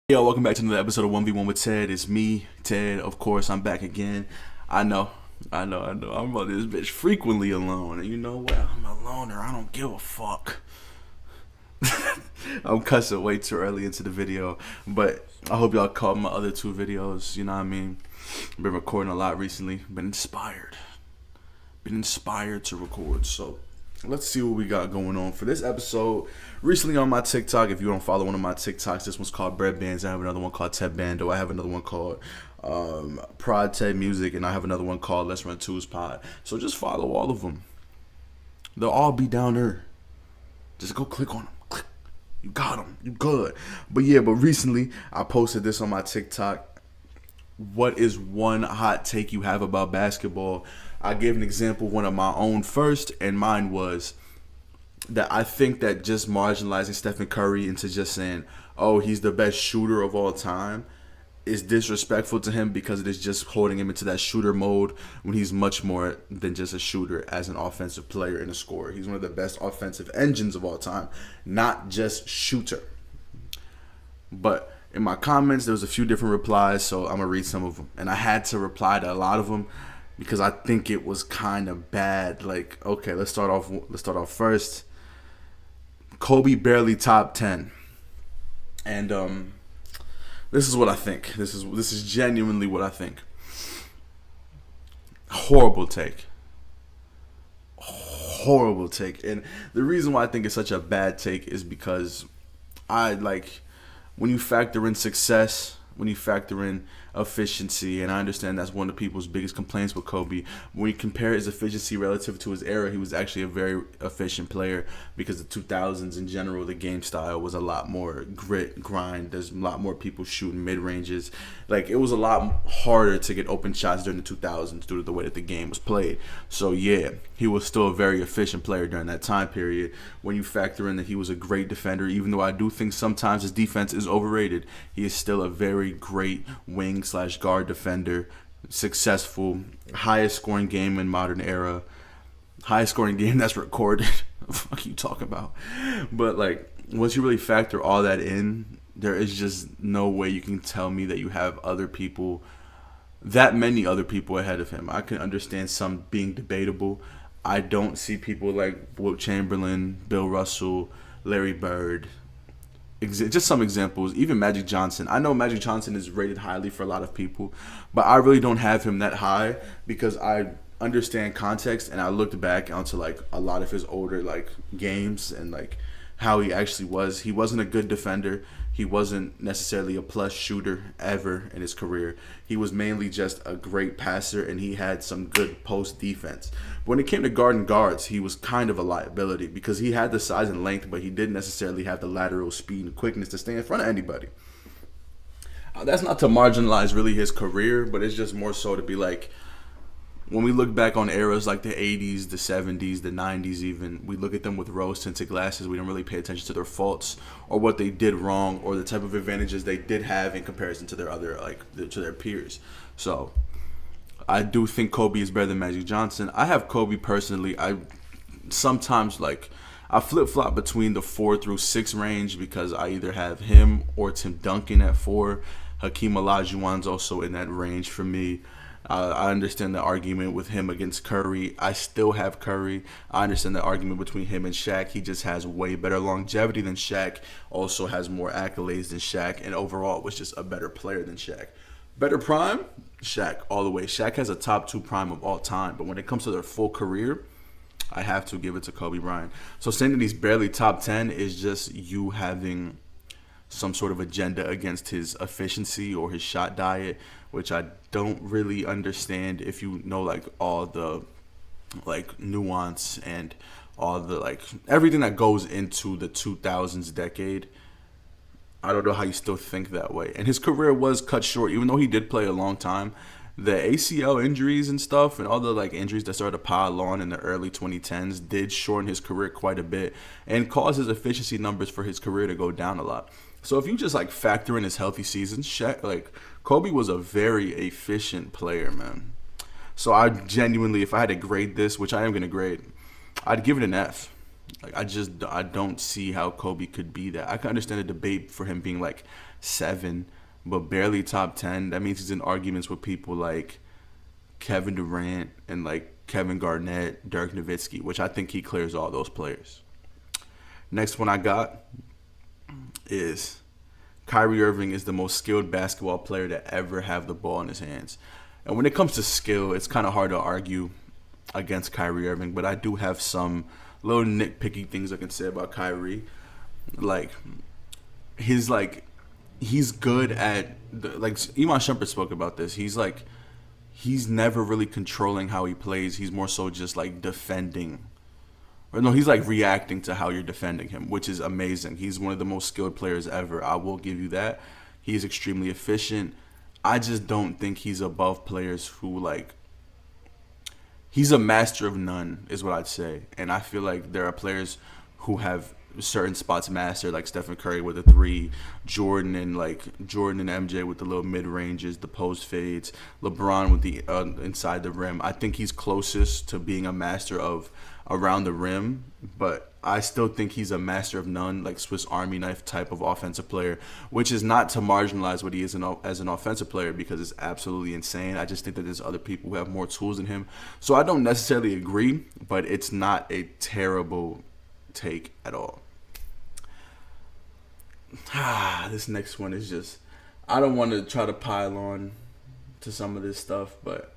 Yo, welcome back to another episode of 1v1 with Ted. It's me, Ted. Of course, I'm back again. I know. I'm about this bitch frequently alone. And you know what? I'm a loner. I don't give a fuck. I'm cussing way too early into the video. But I hope y'all caught my other two videos. You know what I mean? I've been recording a lot recently. Been inspired to record. So let's see what we got going on for this episode. Recently on my TikTok, if you don't follow one of my TikToks, this one's called Bread Bands. I have another one called Ted Bando. I have another one called Prod Ted Music, and I have another one called Let's Run Two's Pod. So just follow all of them. They'll all be down there. Just go click on them. Click. You got them. You good. But recently I posted this on my TikTok. What is one hot take you have about basketball? I gave an example, one of my own first, and mine was that I think that just marginalizing Stephen Curry into just saying, oh, he's the best shooter of all time is disrespectful to him, because it is just holding him into that shooter mode when he's much more than just a shooter as an offensive player and a scorer. He's one of the best offensive engines of all time, not just shooter. But in my comments, there was a few different replies, so I'm going to read some of them. And I had to reply to a lot of them because I think it was kind of bad. Like, okay, let's start off first. Kobe barely top 10. And this is what I think. This is genuinely what I think. Horrible take. And the reason why I think it's such a bad take is because when you factor in success, when you factor in efficiency, and I understand that's one of people's biggest complaints with Kobe. When you compare his efficiency relative to his era, he was actually a very efficient player, because the 2000s in general, the game style was a lot more grit, grind. There's a lot more people shooting mid-ranges. Like, it was a lot harder to get open shots during the 2000s due to the way that the game was played. So yeah, he was still a very efficient player during that time period. When you factor in that he was a great defender, even though I do think sometimes his defense is overrated, he is still a very great wing/guard defender, successful, highest scoring game in modern era, highest scoring game that's recorded. What the fuck are you talking about? But like, once you really factor all that in, there is just no way you can tell me that you have that many other people ahead of him. I can understand some being debatable. I don't see people like Wilt Chamberlain, Bill Russell, Larry Bird. Just some examples. Even Magic Johnson. I know Magic Johnson is rated highly for a lot of people, but I really don't have him that high, because I understand context, and I looked back onto like a lot of his older like games and like how he actually was. He wasn't a good defender. He wasn't necessarily a plus shooter ever in his career. He was mainly just a great passer, and he had some good post defense. But when it came to guarding guards, he was kind of a liability, because he had the size and length, but he didn't necessarily have the lateral speed and quickness to stay in front of anybody. That's not to marginalize really his career, but it's just more so to be like, when we look back on eras like the 80s, the 70s, the 90s even, we look at them with rose-tinted glasses. We don't really pay attention to their faults or what they did wrong or the type of advantages they did have in comparison to to their peers. So I do think Kobe is better than Magic Johnson. I have Kobe personally. I sometimes I flip-flop between the 4 through 6 range, because I either have him or Tim Duncan at 4. Hakeem Olajuwon's also in that range for me. I understand the argument with him against Curry. I still have Curry. I understand the argument between him and Shaq. He just has way better longevity than Shaq, also has more accolades than Shaq, and overall was just a better player than Shaq. Better prime? Shaq, all the way. Shaq has a top 2 prime of all time, but when it comes to their full career, I have to give it to Kobe Bryant. So saying that he's barely top 10 is just you having some sort of agenda against his efficiency or his shot diet, which I don't really understand if you know like all the like nuance and all the like everything that goes into the 2000s decade. I don't know how you still think that way. And his career was cut short, even though he did play a long time. The ACL injuries and stuff and all the like injuries that started to pile on in the early 2010s did shorten his career quite a bit and cause his efficiency numbers for his career to go down a lot. So if you just like factor in his healthy seasons, Kobe was a very efficient player, man. So I genuinely, if I had to grade this, which I am going to grade, I'd give it an F. I don't see how Kobe could be that. I can understand the debate for him being like 7, but barely top 10. That means he's in arguments with people like Kevin Durant and like Kevin Garnett, Dirk Nowitzki, which I think he clears all those players. Next one I got is Kyrie Irving is the most skilled basketball player to ever have the ball in his hands. And when it comes to skill, it's kind of hard to argue against Kyrie Irving, but I do have some little nitpicky things I can say about Kyrie. Like, he's good at, like, Iman Shumpert spoke about this. He's never really controlling how he plays. He's more so just, like, defending. Or no, he's, like, reacting to how you're defending him, which is amazing. He's one of the most skilled players ever. I will give you that. He is extremely efficient. I just don't think he's above players who, like, he's a master of none, is what I'd say. And I feel like there are players who have certain spots mastered, like Stephen Curry with a 3, Jordan and MJ with the little mid ranges, the post fades, LeBron with the inside the rim. I think he's closest to being a master of around the rim, but I still think he's a master of none, like Swiss Army knife type of offensive player, which is not to marginalize what he is as an offensive player, because it's absolutely insane. I just think that there's other people who have more tools than him. So I don't necessarily agree, but it's not a terrible take at all. This next one is just, I don't want to try to pile on to some of this stuff, but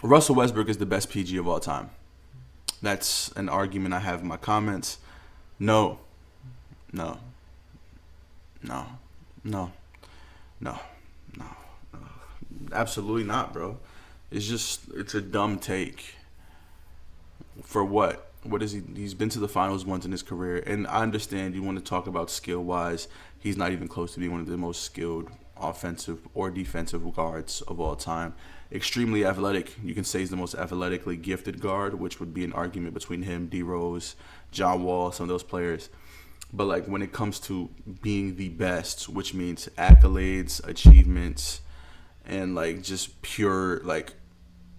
Russell Westbrook is the best PG of all time. That's an argument I have in my comments. No. Absolutely not, bro. It's a dumb take. For what? What is he? He's been to the finals once in his career, and I understand you want to talk about skill-wise. He's not even close to being one of the most skilled offensive or defensive guards of all time. Extremely athletic. You can say he's the most athletically gifted guard, which would be an argument between him, D. Rose, John Wall, some of those players. But like when it comes to being the best, which means accolades, achievements, and like just pure like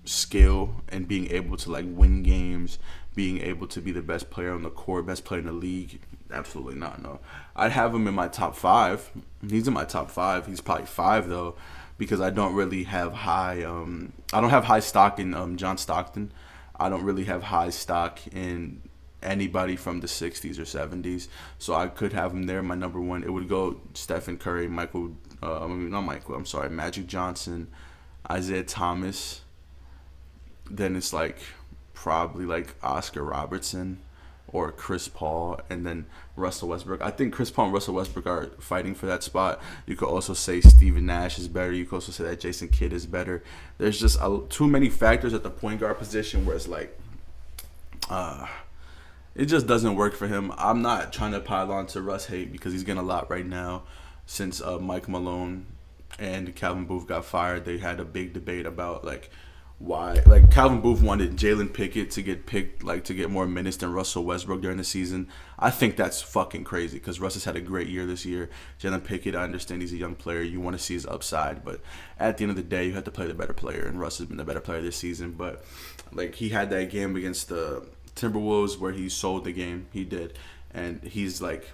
skill and being able to like win games, being able to be the best player on the court, best player in the league, absolutely not. No, I'd have him in my top 5. He's in my top 5. He's probably 5 though, because I don't really have high. I don't have high stock in John Stockton. I don't really have high stock in anybody from the 60s or 70s. So I could have him there. My number 1, it would go Stephen Curry, Magic Johnson, Isaiah Thomas. Then it's like probably like Oscar Robertson or Chris Paul, and then Russell Westbrook. I think Chris Paul and Russell Westbrook are fighting for that spot. You could also say Stephen Nash is better. You could also say that Jason Kidd is better. There's just too many factors at the point guard position where it's like, it just doesn't work for him. I'm not trying to pile on to Russ hate because he's getting a lot right now since Mike Malone and Calvin Booth got fired. They had a big debate about like why, like Calvin Booth wanted Jalen Pickett to get picked, like to get more minutes than Russell Westbrook during the season. I think that's fucking crazy because Russ has had a great year this year. Jalen Pickett, I understand he's a young player. You want to see his upside, but at the end of the day, you have to play the better player, and Russ has been the better player this season. But like he had that game against the Timberwolves where he sold the game. He did, and he's like,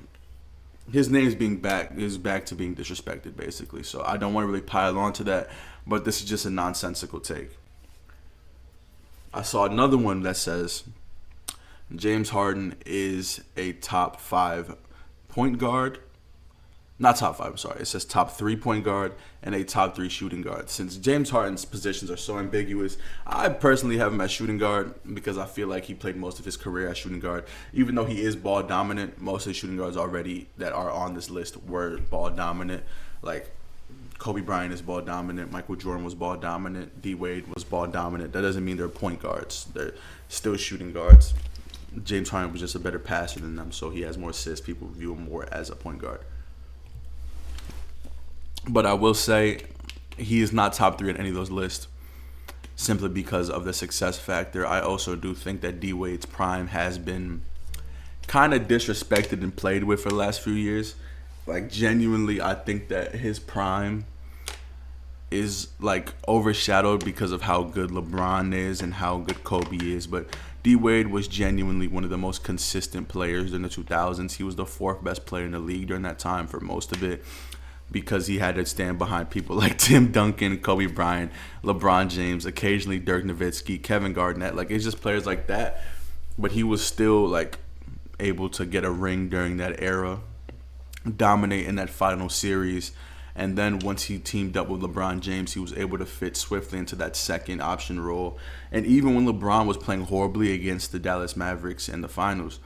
his name's back to being disrespected basically. So I don't want to really pile on to that, but this is just a nonsensical take. I saw another one that says James Harden is a top 5 point guard. Not top 5, I'm sorry. It says top 3 point guard and a top 3 shooting guard. Since James Harden's positions are so ambiguous, I personally have him as shooting guard because I feel like he played most of his career as shooting guard. Even though he is ball dominant, most of the shooting guards already that are on this list were ball dominant. Like Kobe Bryant is ball dominant. Michael Jordan was ball dominant. D Wade was ball dominant. That doesn't mean they're point guards. They're still shooting guards. James Harden was just a better passer than them, so he has more assists. People view him more as a point guard. But I will say he is not top 3 in any of those lists simply because of the success factor. I also do think that D Wade's prime has been kind of disrespected and played with for the last few years. Like genuinely, I think that his prime is like overshadowed because of how good LeBron is and how good Kobe is. But D Wade was genuinely one of the most consistent players in the 2000s. He was the fourth best player in the league during that time for most of it, because he had to stand behind people like Tim Duncan, Kobe Bryant, LeBron James, occasionally Dirk Nowitzki, Kevin Garnett. Like, it's just players like that. But he was still, like, able to get a ring during that era, dominate in that final series. And then once he teamed up with LeBron James, he was able to fit swiftly into that second option role. And even when LeBron was playing horribly against the Dallas Mavericks in the finals,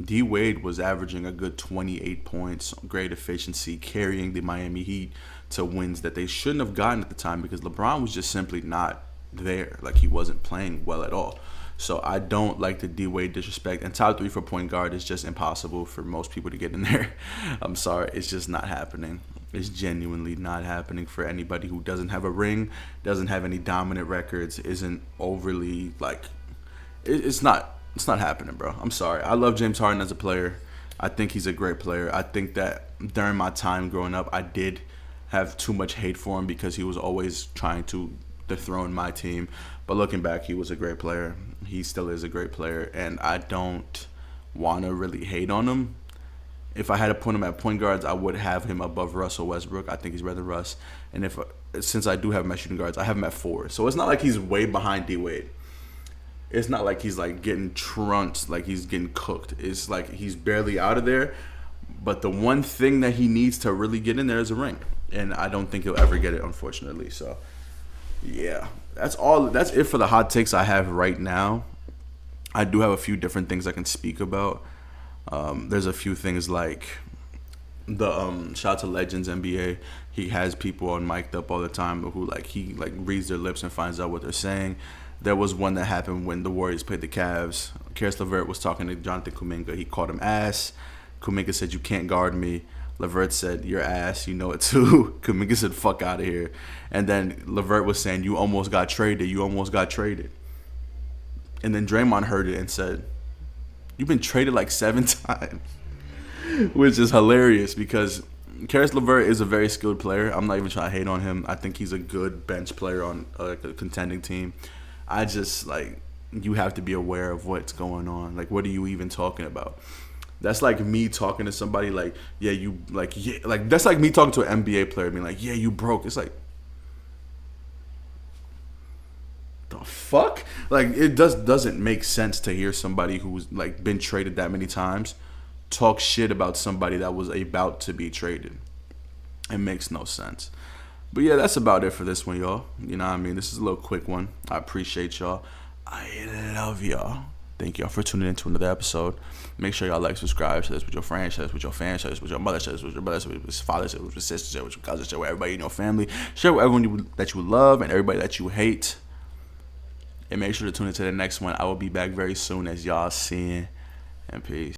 D Wade was averaging a good 28 points, great efficiency, carrying the Miami Heat to wins that they shouldn't have gotten at the time, because LeBron was just simply not there. Like, he wasn't playing well at all. So I don't like the D Wade disrespect. And top 3 for point guard is just impossible for most people to get in there. I'm sorry, it's just not happening. It's genuinely not happening for anybody who doesn't have a ring, doesn't have any dominant records, isn't overly, like, it's not happening, bro. I'm sorry. I love James Harden as a player. I think he's a great player. I think that during my time growing up, I did have too much hate for him because he was always trying to dethrone my team. But looking back, he was a great player. He still is a great player, and I don't want to really hate on him. If I had to put him at point guards, I would have him above Russell Westbrook. I think he's better than Russ. And since I do have him at shooting guards, I have him at 4. So it's not like he's way behind D Wade. It's not like he's like getting trunked, like he's getting cooked. It's like he's barely out of there. But the one thing that he needs to really get in there is a ring. And I don't think he'll ever get it, unfortunately. So, yeah. That's it for the hot takes I have right now. I do have a few different things I can speak about. There's a few things like the shout out to Legends NBA. He has people on mic'd up all the time who he reads their lips and finds out what they're saying. There was one that happened when the Warriors played the Cavs. Karis LeVert was talking to Jonathan Kuminga. He called him ass. Kuminga said, "You can't guard me." LeVert said, "You're ass. You know it too." Kuminga said, "Fuck out of here." And then LeVert was saying, "You almost got traded. You almost got traded." And then Draymond heard it and said, "You've been traded like 7 times." Which is hilarious because Karis LeVert is a very skilled player. I'm not even trying to hate on him. I think he's a good bench player on a contending team. I just, you have to be aware of what's going on. Like, what are you even talking about? That's like me talking to somebody that's like me talking to an NBA player being like, "Yeah, you broke." It's like, the fuck? Like, it doesn't make sense to hear somebody who's been traded that many times talk shit about somebody that was about to be traded. It makes no sense. But yeah, that's about it for this one, y'all. You know what I mean? This is a little quick one. I appreciate y'all. I love y'all. Thank y'all for tuning in to another episode. Make sure y'all subscribe, share this with your friends, share this with your fans, share this with your mother, share this with your brother, share this with your father, share this with your sister, share it with your cousins, share with everybody in your family, share with everyone that you love and everybody that you hate. And make sure to tune into the next one. I will be back very soon, as y'all seeing. And peace.